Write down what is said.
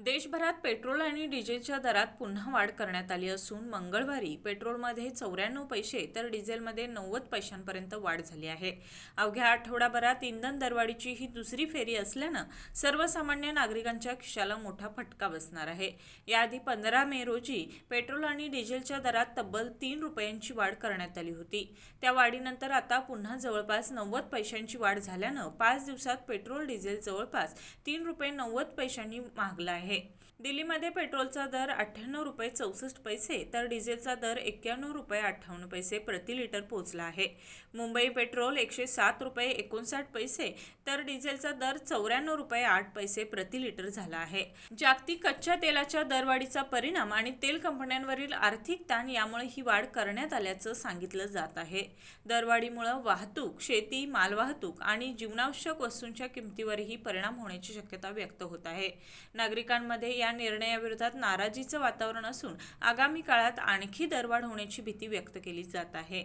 देशभरात पेट्रोल आणि डिझेलच्या दरात पुन्हा वाढ करण्यात आली असून मंगळवारी पेट्रोलमध्ये 94 पैसे तर डिझेलमध्ये 90 पैशांपर्यंत वाढ झाली आहे। अवघ्या आठवडाभरात इंधन दरवाढीची ही दुसरी फेरी असल्यानं सर्वसामान्य नागरिकांच्या खिशाला मोठा फटका बसणार आहे। याआधी 15 मे रोजी पेट्रोल आणि डिझेलच्या दरात तब्बल 3 रुपयांची वाढ करण्यात आली होती। त्या वाढीनंतर आता पुन्हा जवळपास 90 पैशांची वाढ झाल्यानं 5 दिवसात पेट्रोल डिझेल जवळपास 3 रुपये 90 पैशांनी महागला आहे। दिल्लीमध्ये पेट्रोलचा दर 98 रुपये 64 पैसे तर डिझेलचा दर 91 रुपये 58 पैसे प्रति लिटर पोहोचला आहे। मुंबई पेट्रोल 107 रुपये 59 पैसे तर डिझेलचा दर 94 रुपये 8 पैसे प्रति लिटर झाला आहे। जागतिक कच्च्या तेलाच्या दरवाढीचा परिणाम आणि तेल कंपन्यांवरील आर्थिक ताण यामुळे ही वाढ करण्यात आल्याचं सांगितलं जात आहे। दरवाढीमुळे वाहतूक, शेती, मालवाहतूक आणि जीवनावश्यक वस्तूंच्या किमतीवरही परिणाम होण्याची शक्यता व्यक्त होत आहे। नागरिकांमध्ये या निर्णयाविरोधात नाराजीचं वातावरण असून आगामी काळात आणखी दरवाढ होण्याची भीती व्यक्त केली जात आहे।